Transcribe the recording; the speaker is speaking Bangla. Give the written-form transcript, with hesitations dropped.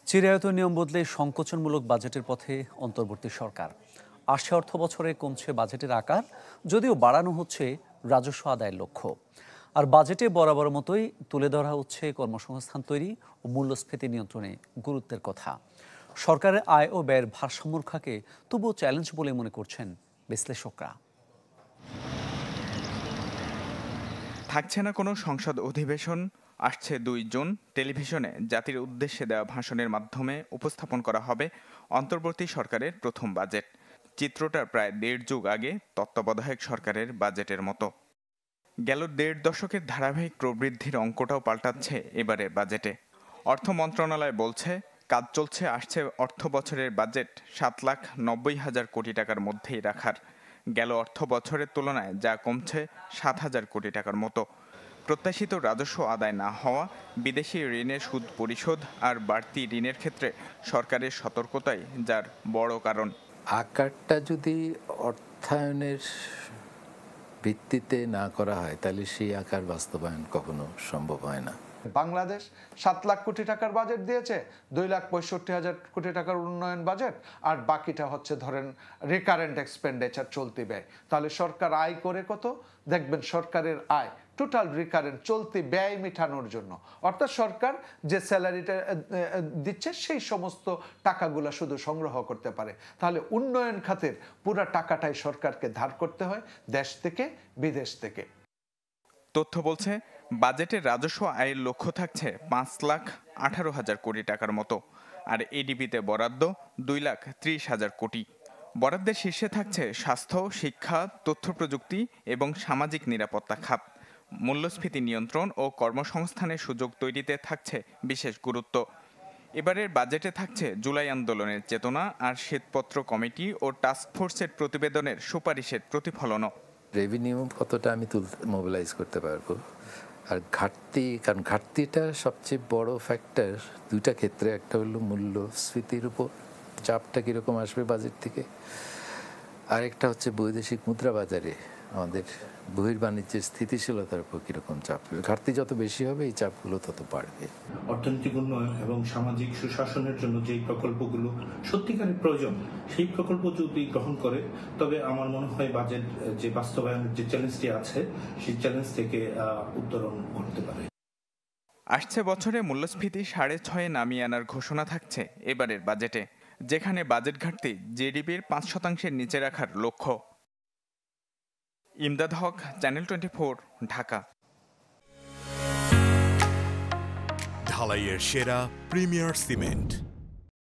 চিরায়ত নিয়ম বদলে সংকোচনমূলক বাজেটের পথে অন্তর্বর্তী সরকার। আসছে অর্থ বছরে কমছে বাজেটের আকার, যদিও বাড়ানো হচ্ছে রাজস্ব আদায়ের লক্ষ্য। আর বাজেটে বরাবর মতোই তুলে ধরা হচ্ছে কর্মসংস্থান তৈরি ও মূল্যস্ফীতি নিয়ন্ত্রণে গুরুত্বের কথা। সরকারের আয় ও ব্যয়ের ভারসাম্য রক্ষাকে তবুও চ্যালেঞ্জ বলে মনে করছেন বিশ্লেষকরা। থাকছে না কোনো সংসদ অধিবেশন। আসছে ২ জুন টেলিভিশনে জাতির উদ্দেশ্যে দেওয়া ভাষণের মাধ্যমে উপস্থাপন করা হবে অন্তর্বর্তী সরকারের প্রথম বাজেট। চিত্রটা প্রায় ১.৫ যুগ আগে তত্ত্বাবধায়ক সরকারের বাজেটের মতো। গেল ১.৫ দশকের ধারাবাহিক প্রবৃদ্ধির অঙ্কটাও পাল্টাচ্ছে এবারের বাজেটে। অর্থ মন্ত্রণালয় বলছে, কাজ চলছে আসছে অর্থ বছরের বাজেট ৭,৯০,০০০ কোটি টাকার মধ্যেই রাখার। গেল অর্থ বছরের তুলনায় যা কমছে ৭,০০০ কোটি টাকার মতো। প্রত্যাশিত রাজস্ব আদায় না হওয়া, বিদেশি ঋণের সুদ পরিশোধ আর বাড়তি ঋণের ক্ষেত্রে সরকারের সতর্কতাই যার বড় কারণ। আকারটা যদি অর্থায়নের ভিত্তিতে না করা হয় তাহলে সেই আকার বাস্তবায়ন কখনো সম্ভব হয় না। বাংলাদেশ ৭ লাখ কোটি টাকার বাজেট দিয়েছে, 2,65,000 কোটি টাকার উন্নয়ন বাজেট, আর বাকিটা হচ্ছে ধরেন রিকারেন্ট এক্সপেন্ডিচার, চলতি ব্যয়। তাহলে সরকার আয় করে কত? দেখবেন সরকারের আয় টোটাল রিকারেন্ট চলতি ব্যয় মেটানোর জন্য, অর্থাৎ সরকার যে স্যালারিটা দিচ্ছে সেই সমস্ত টাকাগুলো শুধু সংগ্রহ করতে পারে। তাহলে উন্নয়ন খাতের পুরো টাকাটাই সরকারকে ধার করতে হয় দেশ থেকে, বিদেশ থেকে। তথ্য বলছে, বাজেটের রাজস্ব আয়ের লক্ষ্য থাকছে 5,18,000 কোটি টাকার মতো, আর এডিপিতে বরাদ্দ 2,30,000 কোটি। বরাদ্দের শীর্ষে থাকছে স্বাস্থ্য, শিক্ষা, তথ্য প্রযুক্তি এবং সামাজিক নিরাপত্তা খাত। মূল্যস্ফীতি নিয়ন্ত্রণ ও কর্মসংস্থানের সুযোগ তৈরিতে থাকছে বিশেষ গুরুত্ব। এবারের বাজেটে থাকছে জুলাই আন্দোলনের চেতনা আর শ্বেতপত্র কমিটি ও টাস্কফোর্সের প্রতিবেদনের সুপারিশের প্রতিফলনও। রেভিনিউ কতটা আমি মোবিলাইজ করতে পারবো, আর কারণ ঘাটতিটা সবচেয়ে বড় ফ্যাক্টর দুইটা ক্ষেত্রে। একটা হলো মূল্যস্ফীতির উপর চাপটা কীরকম আসবে বাজেট থেকে, আরেকটা হচ্ছে বৈদেশিক মুদ্রা বাজারে আমাদের বহির্বাণিজ্যের স্থিতিশীলতার উপর কীরকম চাপ। ঘাটতি যত বেশি হবে এই চাপগুলো তত বাড়বে। অর্থনৈতিক উন্নয়ন এবং সামাজিক সুশাসনের জন্য যেই প্রকল্পগুলো সত্যিকারের প্রয়োজন সেই প্রকল্প যদি গ্রহণ করে, তবে আমার মনে হয় বাজেট যে বাস্তবায়নের যে চ্যালেঞ্জটি আছে সেই চ্যালেঞ্জ থেকে উত্তরণ করতে পারে। আসছে বছরে মূল্যস্ফীতি 6.5 নামিয়ে আনার ঘোষণা থাকছে এবারের বাজেটে, যেখানে বাজেট ঘাটতি জিডিপির 5%-এর নিচে রাখার লক্ষ্য। ইমদাদ হক, চ্যানেল 24, ঢাকা। ঢালাইয়ের সেরা প্রিমিয়ার সিমেন্ট।